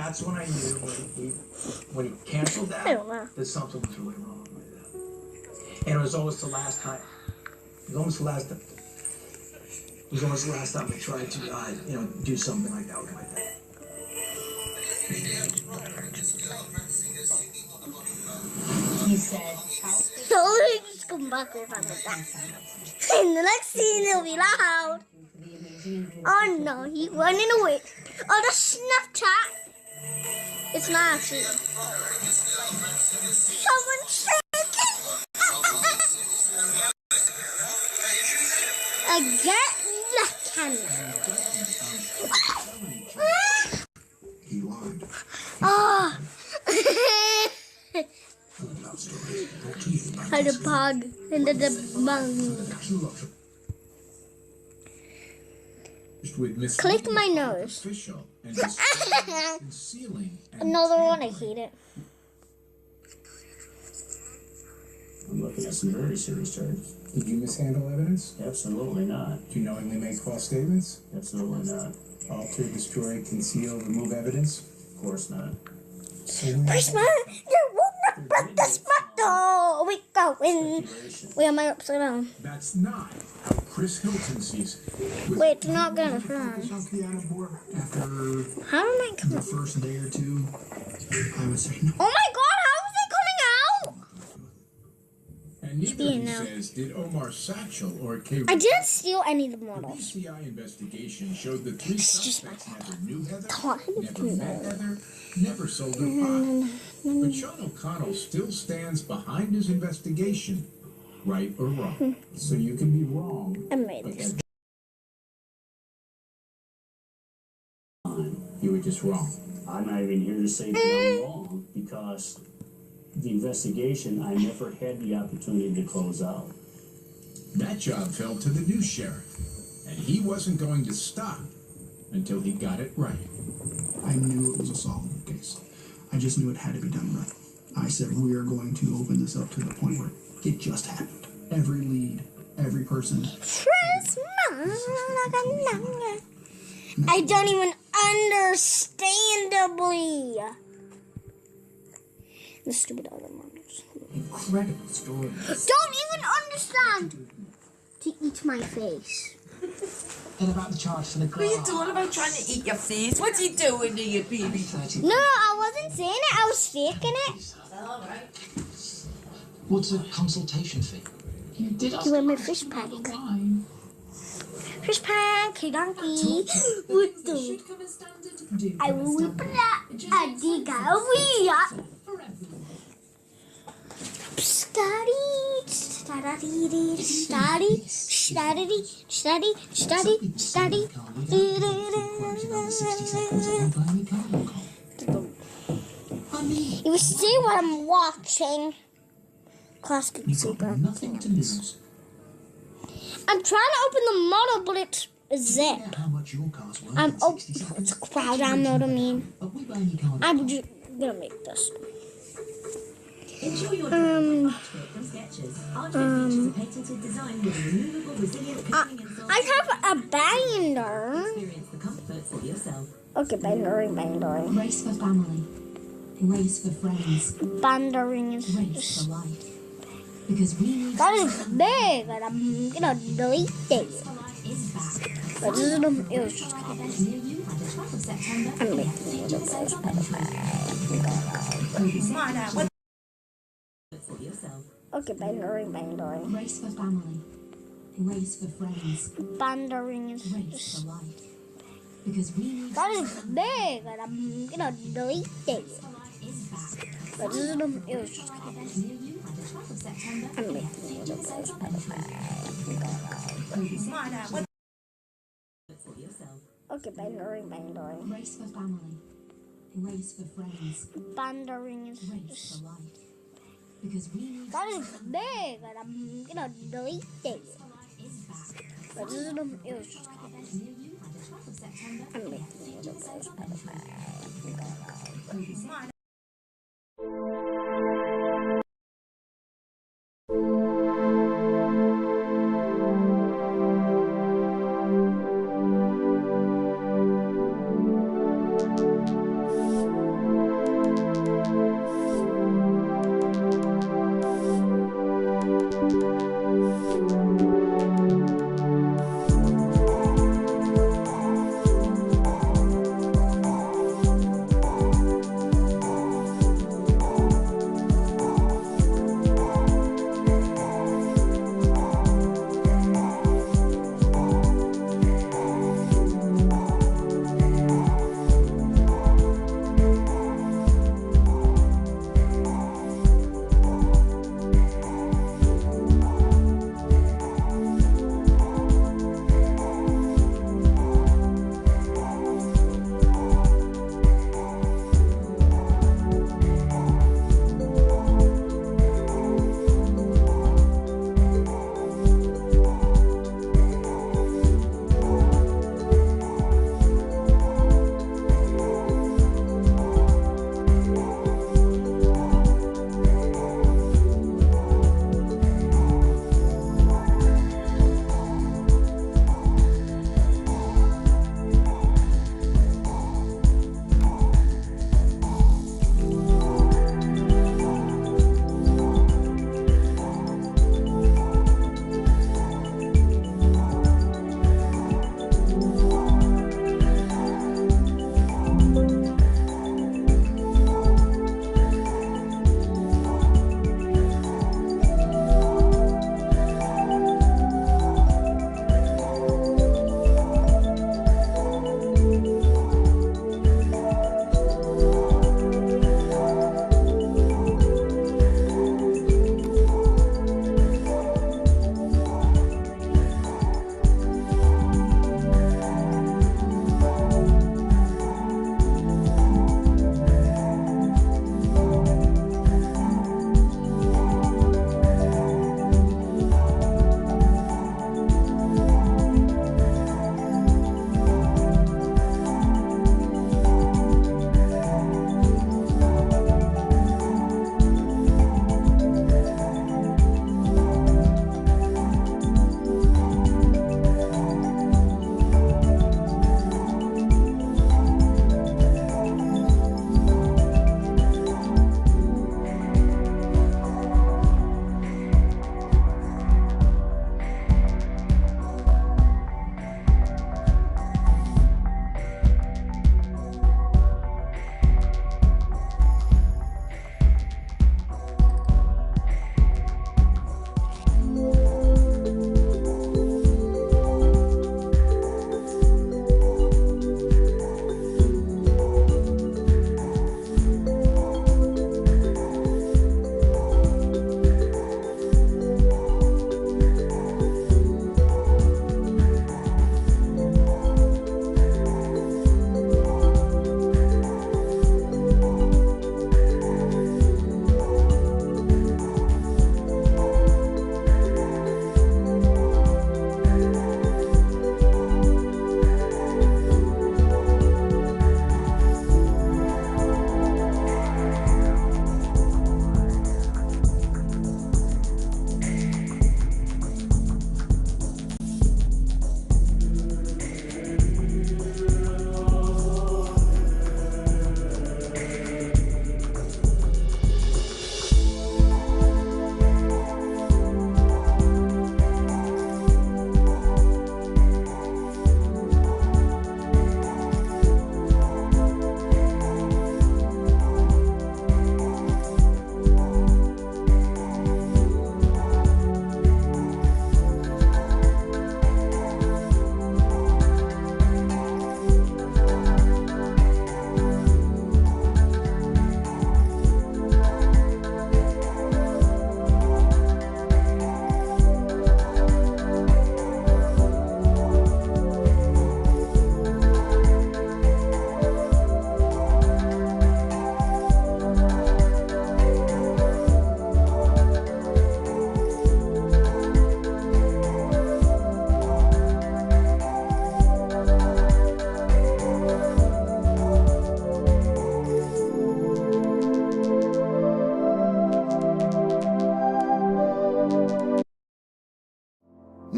that's when I knew when he canceled that, that something was really wrong with that. And it was almost the last time. It was almost the last time. It was almost the last time I tried to, do something like that with my dad. He said, Just come back with that. In the next scene, it'll be loud. Oh no, he's running away. Oh, the Snapchat. It's not actually. Someone's shaking. I get the camera. He lied. Oh. Had a bug into the bug. Click my nose. Another one, I hate it. I'm looking at some very serious charges. Did you mishandle evidence? Absolutely not. Did you knowingly make false statements? Absolutely not. Alter, destroy, conceal, remove evidence? Of course not. Christmas, you will not break this battle. We going. Wait, am I upside down? That's not how Chris Hilton sees it. Wait, it's not gonna turn. After How am I coming? the first day or two, I would say no. Oh my God, how is it coming out? And neither, he says, did Omar Satchel or K. I didn't steal any of the The models. BCI investigation showed the three suspects never knew Heather, God, never met Heather, never sold her pot. But Sean O'Connell still stands behind his investigation, right or wrong. So you can be wrong. I made this. You were just wrong. I'm not even here to say that I'm wrong because the investigation I never had the opportunity to close out. That job fell to the new sheriff, and he wasn't going to stop until he got it right. I knew it was a solvable case. I just knew it had to be done right. I said we are going to open this up to the point where it just happened. Every lead, every person. I don't even understandably. The stupid other models. Incredible story. Don't even understand. To eat my face. And about the charge for the car. what are you doing about trying to eat your face? What are you doing to your baby? No, I wasn't saying it. I was faking it. All right. What's a consultation fee? You did ask You want my fish pack? Fish pack, hey donkey. What the? I will whip that. I dig out. We are. Study, study, study, study, study, study, study. You see what I'm watching? Classic super. Nothing to lose. I'm trying to open the model, but it's a zip. How much your car's worth? I'm oh, it's a crowd download. I mean, But we buy any car. I'm just gonna make this. Enjoy your from Sketches. Our features a patented design with a removable, resilient cushioning and soft. I have a binder. Experience the comforts of yourself. Okay, bindering. Race for family. Race for friends. Bindering is Race for life. Because we need that is big, and I'm gonna delete it. is back. But this is it was just Near you by the 12th of September. I'm making it. For yourself. Okay, bindering. Race for family. Race for friends. Bindering is Race just for life. Because we need that is big, and I'm gonna delete it. is back. But this is it was just Near you by the 12th of September. I'm making it. For yourself. Okay, bindering. Race for family. Race for friends. Bindering is Race just for life. Because we need that is big, and I'm gonna delete it. is back. But this is it was just Near you by the 12th of September. I'm making it.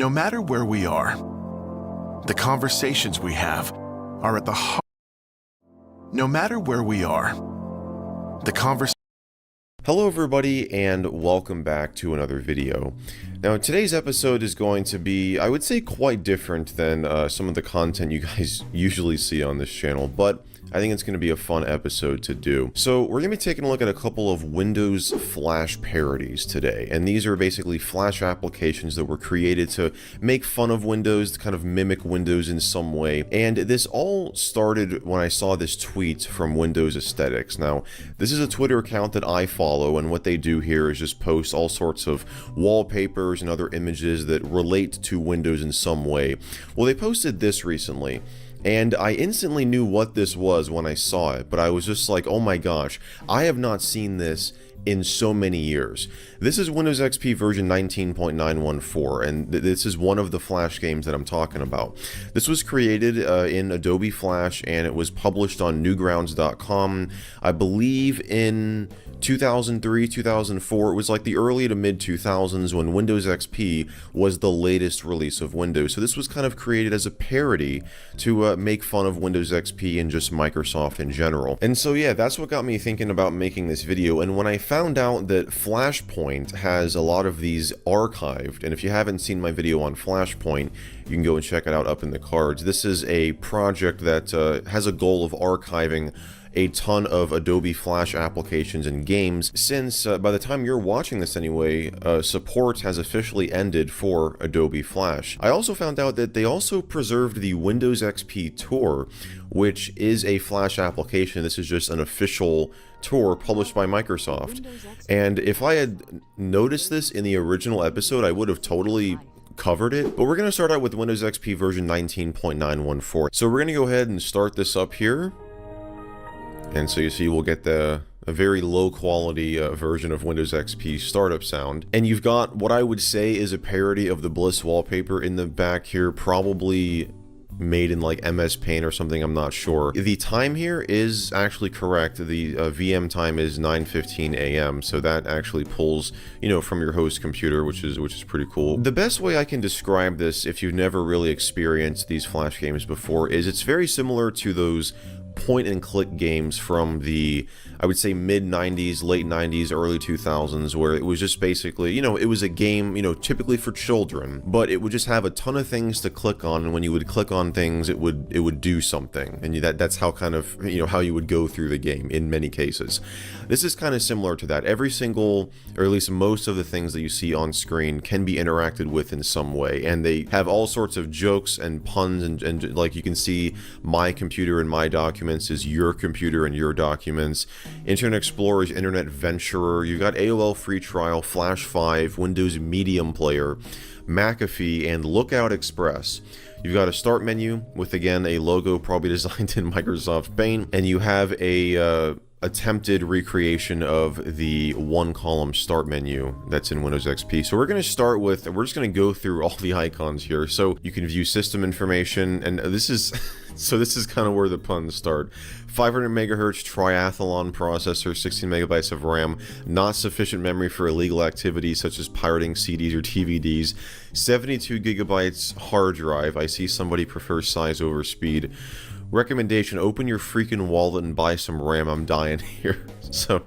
No matter where we are, the conversations we have are at the heart. No matter where we are, the conversation. Hello everybody and welcome back to another video. Now today's episode is going to be, I would say, quite different than some of the content you guys usually see on this channel, but I think it's going to be a fun episode to do. So we're going to be taking a look at a couple of Windows Flash parodies today, and these are basically Flash applications that were created to make fun of Windows, to kind of mimic Windows in some way, and this all started when I saw this tweet from Windows Aesthetics. Now, this is a Twitter account that I follow, and what they do here is just post all sorts of wallpapers and other images that relate to Windows in some way. Well, they posted this recently, and I instantly knew what this was when I saw it, but I was just like, oh my gosh, I have not seen this in so many years. This is Windows XP version 19.914, and this is one of the Flash games that I'm talking about. This was created in Adobe Flash, and it was published on Newgrounds.com, I believe in 2003, 2004. It was like the early to mid 2000s when Windows XP was the latest release of Windows. So this was kind of created as a parody to make fun of Windows XP and just Microsoft in general. And so yeah, that's what got me thinking about making this video. And when I found out that Flashpoint has a lot of these archived, and if you haven't seen my video on Flashpoint, you can go and check it out up in the cards. This is a project that has a goal of archiving a ton of Adobe Flash applications and games, since by the time you're watching this anyway, support has officially ended for Adobe Flash. I also found out that they also preserved the Windows XP Tour, which is a Flash application. This is just an official tour published by Microsoft. And if I had noticed this in the original episode, I would have totally covered it. But we're going to start out with Windows XP version 19.914. So we're going to go ahead and start this up here. And so you see we'll get a very low quality version of Windows XP startup sound. And you've got what I would say is a parody of the Bliss wallpaper in the back here, probably made in like MS Paint or something, I'm not sure. The time here is actually correct. The VM time is 9:15 a.m. so that actually pulls, you know, from your host computer, which is pretty cool. The best way I can describe this, if you've never really experienced these Flash games before, is it's very similar to those point and click games from the, I would say, mid 90s, late 90s, early 2000s, where it was just basically, you know, it was a game, you know, typically for children, but it would just have a ton of things to click on, and when you would click on things, it would do something, and that's how kind of, you know, how you would go through the game in many cases. This is kind of similar to that. Every single, or at least most of the things that you see on screen can be interacted with in some way, and they have all sorts of jokes and puns, and like you can see, my computer and my documents is your computer and your documents. Internet Explorer is Internet Venturer. You've got AOL Free Trial, Flash 5, Windows Medium Player, McAfee, and Lookout Express. You've got a start menu with, again, a logo probably designed in Microsoft Paint, and you have a attempted recreation of the one-column start menu that's in Windows XP. So we're going to start with, we're just going to go through all the icons here. So you can view system information, and this is, so this is kind of where the puns start. 500 megahertz triathlon processor, 16 megabytes of RAM, not sufficient memory for illegal activities such as pirating CDs or DVDs, 72 gigabytes hard drive. I see somebody prefers size over speed. Recommendation, open your freaking wallet and buy some RAM. I'm dying here. So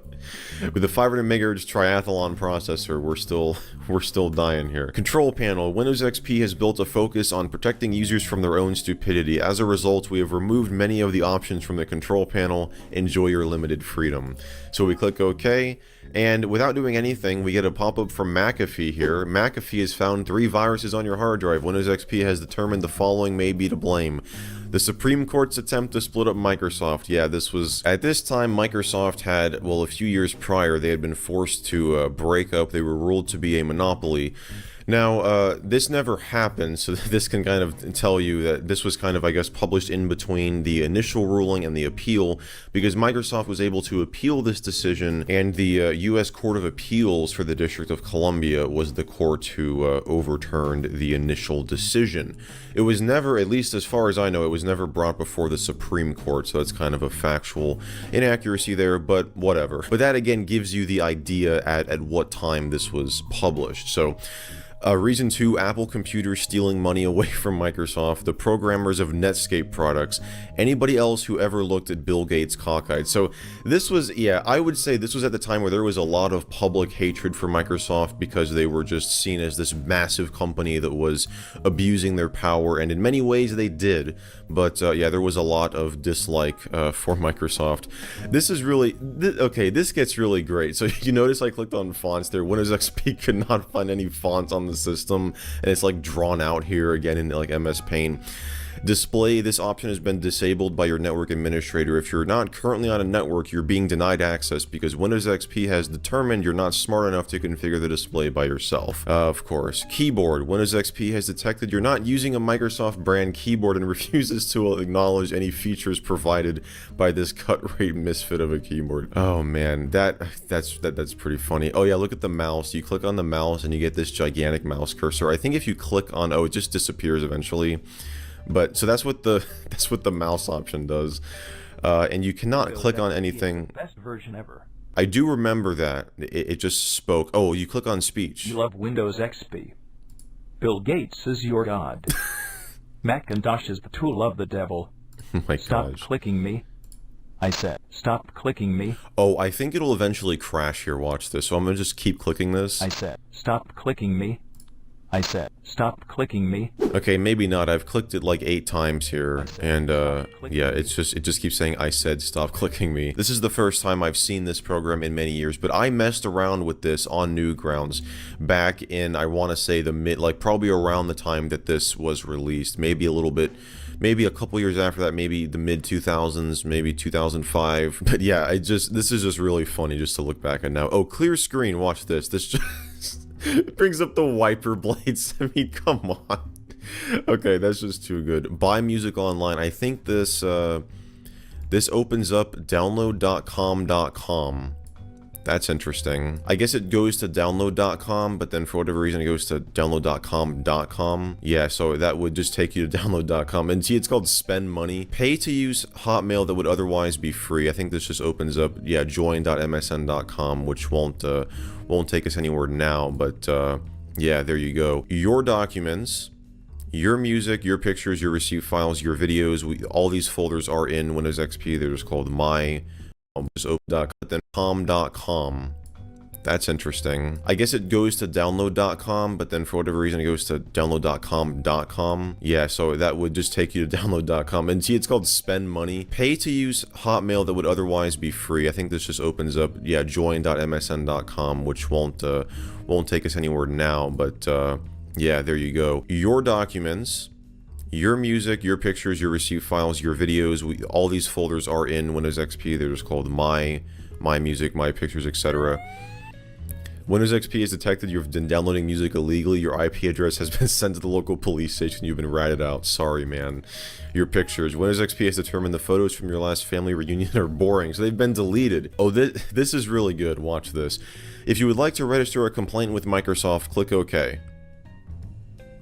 with the 500 megahertz triathlon processor, we're still dying here. Control panel. Windows XP has built a focus on protecting users from their own stupidity. As a result, we have removed many of the options from the control panel. Enjoy your limited freedom. So we click OK, and without doing anything, we get a pop-up from McAfee here. McAfee has found 3 viruses on your hard drive. Windows XP has determined the following may be to blame. The Supreme Court's attempt to split up Microsoft. Yeah, this was, at this time, Microsoft had, well, a few years prior, they had been forced to break up. They were ruled to be a monopoly. Now, this never happened, so this can kind of tell you that this was kind of, I guess, published in between the initial ruling and the appeal, because Microsoft was able to appeal this decision, and the U.S. Court of Appeals for the District of Columbia was the court who overturned the initial decision. It was never, at least as far as I know, it was never brought before the Supreme Court, so that's kind of a factual inaccuracy there, but whatever. But that, again, gives you the idea at what time this was published. So Reason 2, Apple computers stealing money away from Microsoft, the programmers of Netscape products, anybody else who ever looked at Bill Gates cockeyed. So this was, yeah, I would say this was at the time where there was a lot of public hatred for Microsoft because they were just seen as this massive company that was abusing their power, and in many ways they did. But yeah, there was a lot of dislike for Microsoft. This is really, okay, this gets really great. So you notice I clicked on fonts there. Windows XP could not find any fonts on the system, and it's like drawn out here again in like MS Paint. Display, this option has been disabled by your network administrator. If you're not currently on a network, you're being denied access because Windows XP has determined you're not smart enough to configure the display by yourself. Of course. Keyboard, Windows XP has detected you're not using a Microsoft brand keyboard and refuses to acknowledge any features provided by this cut-rate misfit of a keyboard. Oh man, that's pretty funny. Oh yeah, look at the mouse. You click on the mouse and you get this gigantic mouse cursor. I think if you click on, oh, it just disappears eventually. But so that's what the mouse option does, and you cannot click on anything. Best version ever. I do remember that it just spoke. Oh, you click on speech. You love Windows XP. Bill Gates is your god. Macintosh is the tool of the devil. Oh my Stop gosh. clicking me. I said, stop clicking me. Oh, I think it'll eventually crash here. Watch this. So I'm gonna just keep clicking this. I said, stop clicking me. I said, stop clicking me. Okay, maybe not. I've clicked it like 8 times here, and yeah, it just keeps saying I said stop clicking me. This is the first time I've seen this program in many years, but I messed around with this on Newgrounds back in, I want to say the like probably around the time that this was released, maybe a little bit, maybe a couple years after that, maybe the mid 2000s, maybe 2005. But yeah, this is just really funny just to look back at now. Oh, clear screen. Watch this. This just it brings up the wiper blades. I mean, come on. Okay, that's just too good. Buy music online. I think this this opens up download.com.com. That's interesting. I guess it goes to download.com, but then for whatever reason it goes to download.com.com. Yeah, so that would just take you to download.com. And see, it's called spend money. Pay to use Hotmail that would otherwise be free. I think this just opens up, yeah, join.msn.com, which won't take us anywhere now, but yeah, there you go. Your documents, your music, your pictures, your received files, your videos, all these folders are in Windows XP. They're just called my. Just open then com.com. That's interesting. I guess it goes to download.com, but then for whatever reason it goes to download.com.com. Yeah, so that would just take you to download.com. And see, it's called spend money. Pay to use Hotmail that would otherwise be free. I think this just opens up, yeah, join.msn.com, which won't take us anywhere now, but yeah, there you go. Your documents, your music, your pictures, your received files, your videos, all these folders are in Windows XP. They're just called my music, my pictures, etc. Windows XP has detected you've been downloading music illegally. Your IP address has been sent to the local police station. You've been ratted out. Sorry, man. Your pictures. Windows XP has determined the photos from your last family reunion are boring, so they've been deleted. Oh, this is really good. Watch this. If you would like to register a complaint with Microsoft, click OK.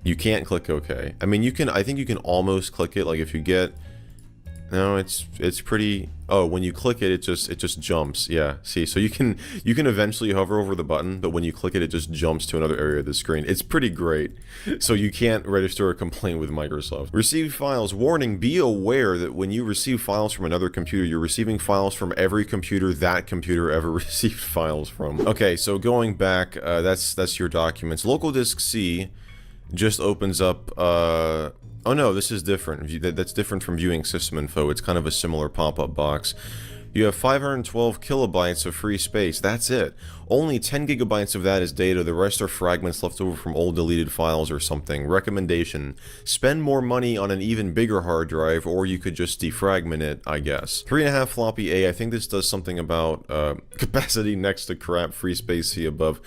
You can't click OK. I mean, you can. I think you can almost click it. Like if you get, no, it's pretty. Oh, when you click it, it just jumps. Yeah. See, so you can eventually hover over the button, but when you click it, it just jumps to another area of the screen. It's pretty great. So you can't register a complaint with Microsoft. Receive files. Warning: be aware that when you receive files from another computer, you're receiving files from every computer that computer ever received files from. Okay, so going back, that's your documents. Local disk C just opens up, oh no, this is different. That's different from viewing system info. It's kind of a similar pop-up box. You have 512 kilobytes of free space. That's it. Only 10 gigabytes of that is data. The rest are fragments left over from old deleted files or something. Recommendation: spend more money on an even bigger hard drive, or you could just defragment it, I guess. 3.5 floppy A. I think this does something about capacity next to crap, free space C above.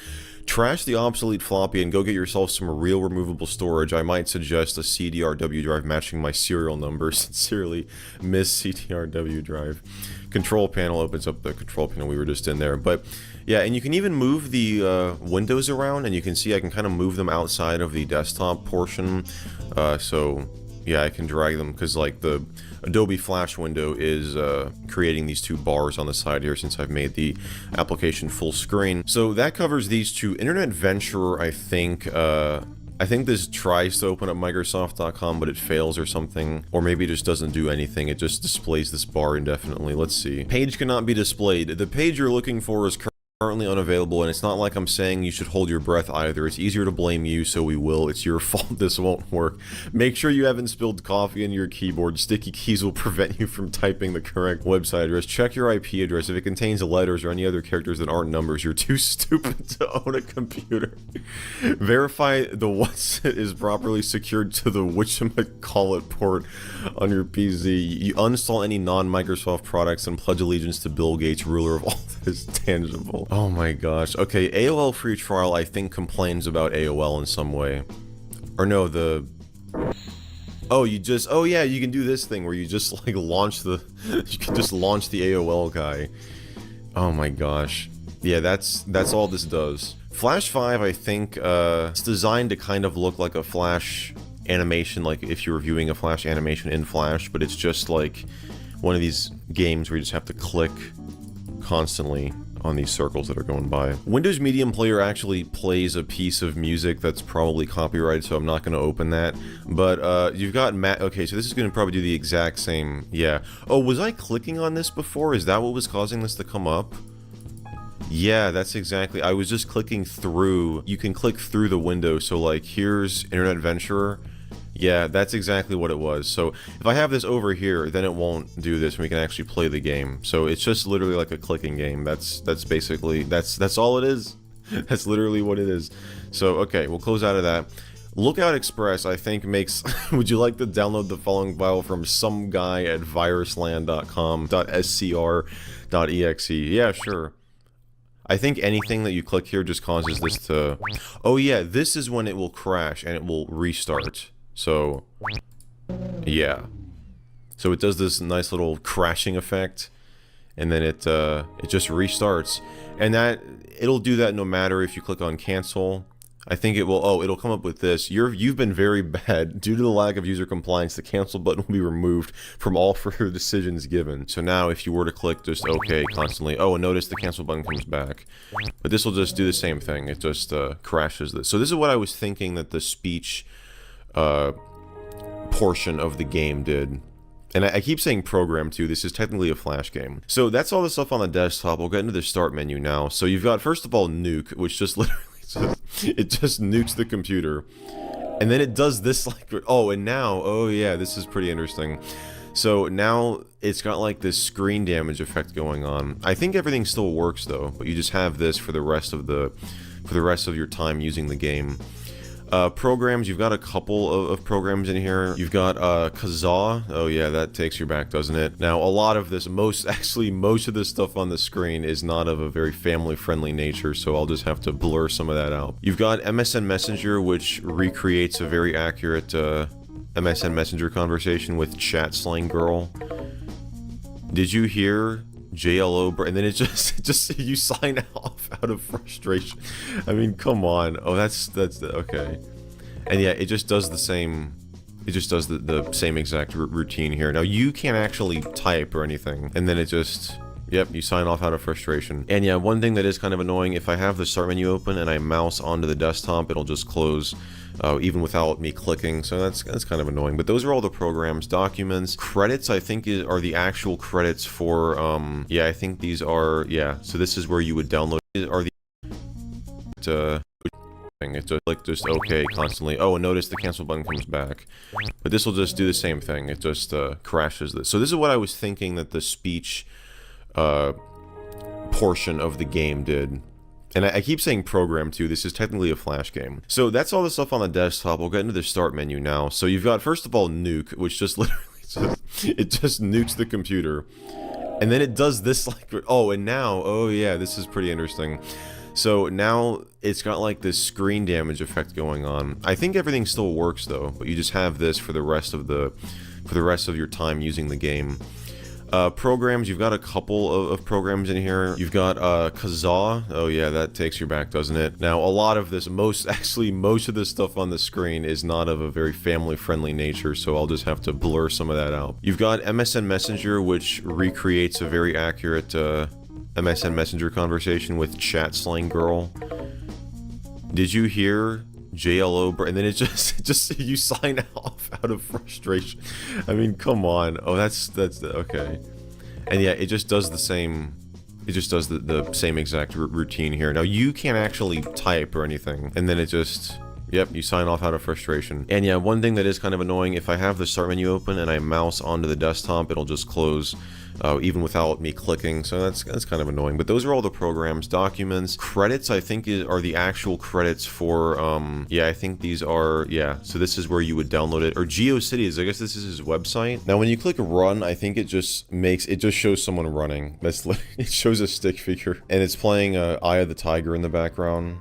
Trash the obsolete floppy and go get yourself some real removable storage. I might suggest a CDRW drive matching my serial number. Sincerely, Miss CDRW drive. Control panel opens up the control panel we were just in there. But yeah, and you can even move the windows around, and you can see I can kind of move them outside of the desktop portion. So yeah, I can drag them because like the Adobe Flash window is creating these two bars on the side here since I've made the application full screen. So that covers these two. Internet Venturer, I think this tries to open up Microsoft.com, but it fails or something. Or maybe it just doesn't do anything. It just displays this bar indefinitely. Let's see. Page cannot be displayed. The page you're looking for is currently unavailable, and it's not like I'm saying you should hold your breath either. It's easier to blame you, so we will. It's your fault this won't work. Make sure you haven't spilled coffee in your keyboard. Sticky keys will prevent you from typing the correct website address. Check your IP address. If it contains letters or any other characters that aren't numbers, you're too stupid to own a computer. Verify the what's is properly secured to the whatchamacallit port on your PC. You uninstall any non-Microsoft products and pledge allegiance to Bill Gates, ruler of all that is tangible. Oh my gosh. Okay, AOL free trial I think complains about AOL in some way. Or no, oh, yeah, you can do this thing where you just like launch the you can just launch the AOL guy. Oh my gosh. Yeah, that's all this does. Flash 5, I think it's designed to kind of look like a Flash animation, like if you're viewing a Flash animation in Flash, but it's just like one of these games where you just have to click constantly on these circles that are going by. Windows Medium Player actually plays a piece of music that's probably copyrighted, so I'm not going to open that. But you've got okay, so this is going to probably do the exact same. Yeah. Oh, was I clicking on this before? Is that what was causing this to come up? Yeah, that's exactly. I was just clicking through. You can click through the window. So like, here's Internet Venturer. Yeah, that's exactly what it was. So if I have this over here, then it won't do this, and we can actually play the game. So it's just literally like a clicking game. That's basically, that's all it is. That's literally what it is. So, okay, we'll close out of that. Lookout Express, I think, makes... Would you like to download the following file from some guy at virusland.com.scr.exe? Yeah, sure. I think anything that you click here just causes this to... Oh yeah, this is when it will crash and it will restart. So, yeah. So it does this nice little crashing effect, and then it just restarts. And it'll do that no matter if you click on cancel. I think it will, oh, it'll come up with this. You've been very bad. Due to the lack of user compliance, the cancel button will be removed from all further decisions given. So now if you were to click just OK constantly, oh, and notice the cancel button comes back. But this will just do the same thing. It just crashes this. So this is what I was thinking that the speech portion of the game did. And I keep saying program too, this is technically a Flash game. So that's all the stuff on the desktop. We'll get into the start menu now. So you've got, first of all, nuke, which just literally it just nukes the computer. And then it does this like, oh, and now, oh yeah, this is pretty interesting. So now it's got like this screen damage effect going on. I think everything still works though, but you just have this for the rest of your time using the game. Programs, you've got a couple of programs in here. You've got Kazaa. Oh yeah, that takes you back, doesn't it? Now, a lot of this, most of this stuff on the screen is not of a very family-friendly nature, so I'll just have to blur some of that out. You've got MSN Messenger, which recreates a very accurate MSN Messenger conversation with Chat Slang Girl. Did you hear? JLO, and then it just you sign off out of frustration. I mean, come on. Oh, that's okay. And yeah, it just does the same. It just does the same exact routine here. Now you can't actually type or anything, and then it just, yep, you sign off out of frustration. And yeah, one thing that is kind of annoying, if I have the start menu open and I mouse onto the desktop, it'll just close. Even without me clicking, so that's kind of annoying. But those are all the programs. Documents, credits, I think are the actual credits for yeah, I think these are, yeah, so this is where you would download, are the it's just OK constantly. Oh, and notice the cancel button comes back. But this will just do the same thing. It just crashes this. So this is what I was thinking that the speech portion of the game did. And I keep saying program too, this is technically a Flash game. So that's all the stuff on the desktop. We'll get into the start menu now. So you've got, first of all, nuke, which just literally, it just nukes the computer. And then it does this like, oh, and now, oh yeah, this is pretty interesting. So now it's got like this screen damage effect going on. I think everything still works though, but you just have this for the rest of your time using the game. Programs, you've got a couple of programs in here. You've got Kazaa. Oh yeah, that takes you back, doesn't it? Now, a lot of this, most of this stuff on the screen is not of a very family-friendly nature, so I'll just have to blur some of that out. You've got MSN Messenger, which recreates a very accurate MSN Messenger conversation with Chat Slang Girl. Did you hear JLO? And then it just you sign off out of frustration. I mean, come on. Oh, that's okay. And yeah, it just does the same. It just does the same exact routine here. Now you can't actually type or anything, and then it just. Yep, you sign off out of frustration. And yeah, one thing that is kind of annoying, if I have the start menu open and I mouse onto the desktop, it'll just close even without me clicking, so that's kind of annoying. But those are all the programs. Documents. Credits, I think, are the actual credits for, yeah, I think these are, yeah, so this is where you would download it. Or GeoCities, I guess this is his website. Now, when you click run, I think it just shows someone running. It shows a stick figure, and it's playing Eye of the Tiger in the background.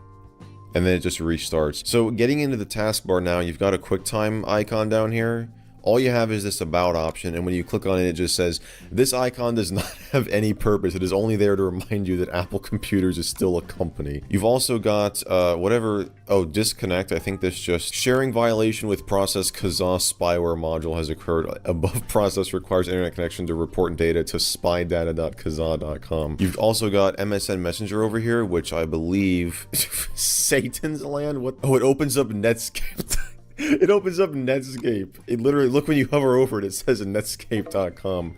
And then it just restarts. So getting into the taskbar now, you've got a QuickTime icon down here. All you have is this about option, and when you click on it, it just says, this icon does not have any purpose. It is only there to remind you that Apple Computers is still a company. You've also got disconnect. I think this just sharing violation with process Kazaa spyware module has occurred. Above process requires internet connection to report data to spydata.kazaa.com. You've also got MSN Messenger over here, which I believe Satan's land. What? Oh, it opens up Netscape. It opens up Netscape. It literally, look, when you hover over it, it says netscape.com.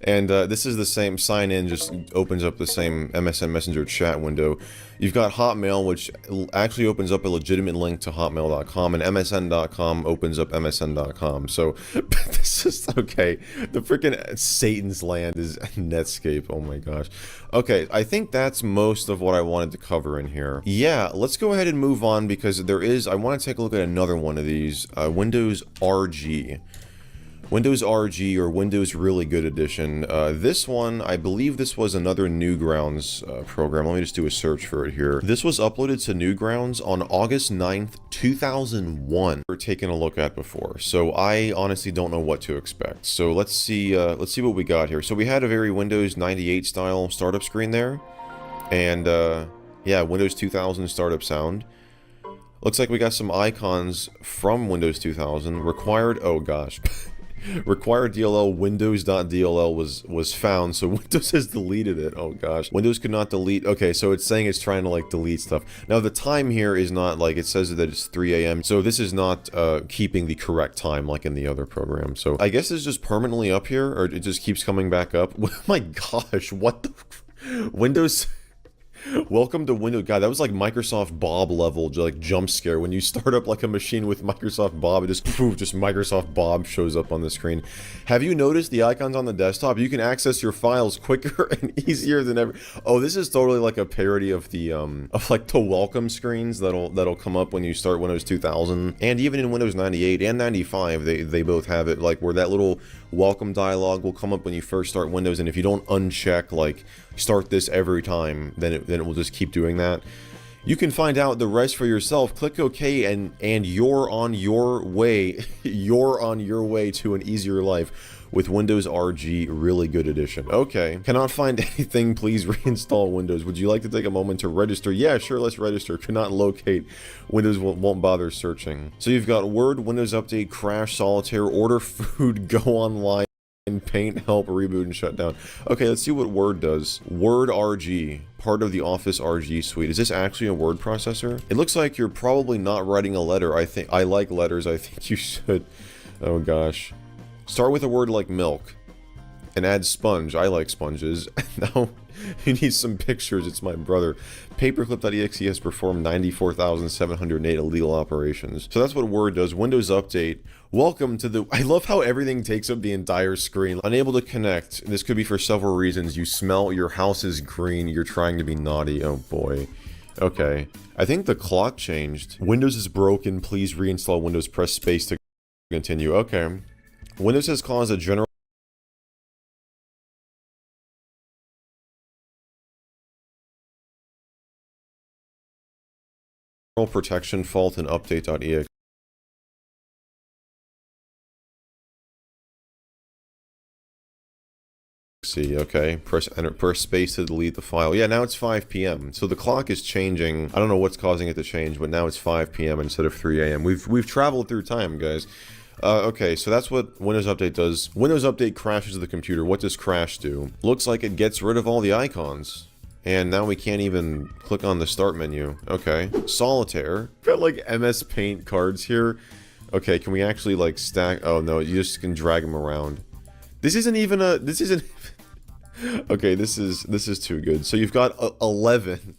And this is the same sign in, just opens up the same MSN Messenger chat window. You've got Hotmail, which actually opens up a legitimate link to hotmail.com, and MSN.com opens up MSN.com. So this is okay. The freaking Satan's land is Netscape. Oh my gosh. Okay, I think that's most of what I wanted to cover in here. Yeah, let's go ahead and move on, because I want to take a look at another one of these, Windows RG. Windows RG, or Windows Really Good Edition. This one, I believe this was another Newgrounds program. Let me just do a search for it here. This was uploaded to Newgrounds on August 9th, 2001. We're taking a look at before, so I honestly don't know what to expect. So let's see what we got here. So we had a very Windows 98 style startup screen there, and yeah, Windows 2000 startup sound. Looks like we got some icons from Windows 2000. Required, oh gosh. Required DLL windows.dll was found, so Windows has deleted it. Oh gosh. Windows could not delete. Okay, so it's saying it's trying to like delete stuff. Now the time here is not like, it says that it's 3 a.m. So this is not keeping the correct time like in the other program. So I guess it's just permanently up here, or it just keeps coming back up. Oh my gosh, what the Windows. Welcome to Windows. God, that was like Microsoft Bob level, like jump scare. When you start up like a machine with Microsoft Bob, it just poof, just Microsoft Bob shows up on the screen. Have you noticed the icons on the desktop? You can access your files quicker and easier than ever. Oh, this is totally like a parody of the like the welcome screens that'll come up when you start Windows 2000, and even in Windows 98 and 95, they both have it, like where that little welcome dialog will come up when you first start Windows, and if you don't uncheck like start this every time, then it will just keep doing that. You can find out the rest for yourself. Click OK, and you're on your way. You're on your way to an easier life with Windows RG Really Good Edition. Okay. Cannot find anything. Please reinstall Windows. Would you like to take a moment to register? Yeah, sure. Let's register. Cannot locate. Windows won't bother searching. So you've got Word, Windows Update, Crash, Solitaire, Order Food, Go Online, Paint, Help, Reboot, and Shut Down. Okay, let's see what Word does. Word RG, part of the Office RG suite. Is this actually a word processor? It looks like you're probably not writing a letter. I like letters. I think you should. Oh gosh. Start with a word like milk and add sponge. I like sponges. Now you need some pictures. It's my brother. Paperclip.exe has performed 94,708 illegal operations. So that's what Word does. Windows Update. Welcome to the... I love how everything takes up the entire screen. Unable to connect. This could be for several reasons. You smell your house is green. You're trying to be naughty. Oh boy. Okay. I think the clock changed. Windows is broken. Please reinstall Windows. Press space to continue. Okay. Windows has caused a general protection fault in update.exe. see, okay. Press space to delete the file. Yeah, now it's 5 p.m. So the clock is changing. I don't know what's causing it to change, but now it's 5 p.m. instead of 3 a.m. We've traveled through time, guys. Okay, so that's what Windows Update does. Windows Update crashes the computer. What does crash do? Looks like it gets rid of all the icons. And now we can't even click on the start menu. Okay. Solitaire. Got like MS Paint cards here. Okay, can we actually like stack? Oh no, you just can drag them around. This isn't even a, this isn't, okay, this is too good. So you've got 11.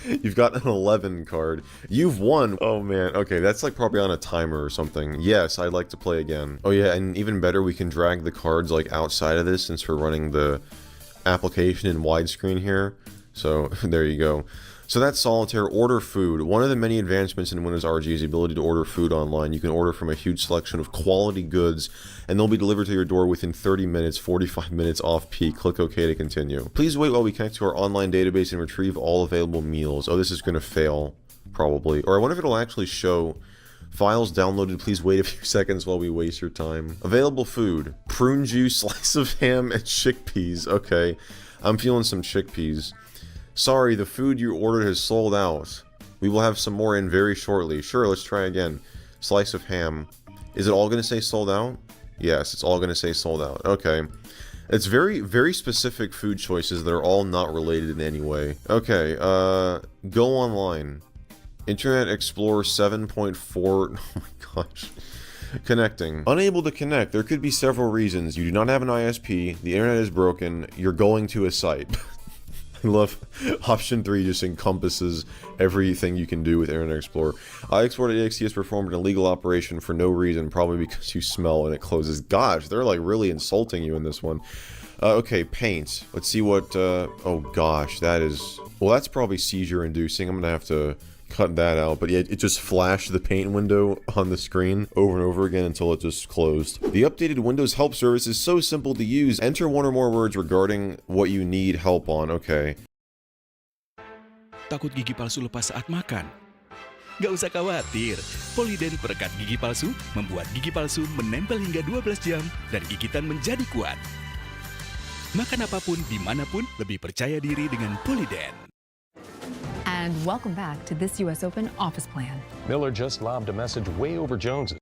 You've got an 11 card. You've won. Oh man, okay, that's like probably on a timer or something. Yes, I'd like to play again. Oh yeah, and even better, we can drag the cards like outside of this since we're running the application in widescreen here. So there you go. So that's Solitaire. Order food. One of the many advancements in Windows RG is the ability to order food online. You can order from a huge selection of quality goods, and they'll be delivered to your door within 30 minutes, 45 minutes off peak. Click OK to continue. Please wait while we connect to our online database and retrieve all available meals. Oh, this is going to fail, probably. Or I wonder if it'll actually show files downloaded. Please wait a few seconds while we waste your time. Available food. Prune juice, slice of ham, and chickpeas. Okay, I'm feeling some chickpeas. Sorry, the food you ordered has sold out. We will have some more in very shortly. Sure, let's try again. Slice of ham. Is it all going to say sold out? Yes, it's all going to say sold out. Okay. It's very, very specific food choices that are all not related in any way. Okay, go online. Internet Explorer 7.4. Oh my gosh. Connecting. Unable to connect. There could be several reasons. You do not have an ISP, the internet is broken, you're going to a site. I love option 3 just encompasses everything you can do with Internet Explorer. iExport.exe has performed an illegal operation for no reason, probably because you smell and it closes. Gosh, they're like really insulting you in this one. Okay, paint. Let's see what, oh gosh, that is, well that's probably seizure inducing. I'm gonna have to cut that out, but yeah, it just flashed the paint window on the screen over and over again until it just closed. The updated Windows Help service is so simple to use. Enter one or more words regarding what you need help on. Okay. Takut gigi palsu lepas saat makan? Gak usah khawatir, Polydent perekat gigi palsu membuat gigi palsu menempel hingga 12 jam dan gigitan menjadi kuat. Makan apapun, dimanapun, lebih percaya diri dengan Polydent. And welcome back to this US Open office plan. Miller just lobbed a message way over Jones's.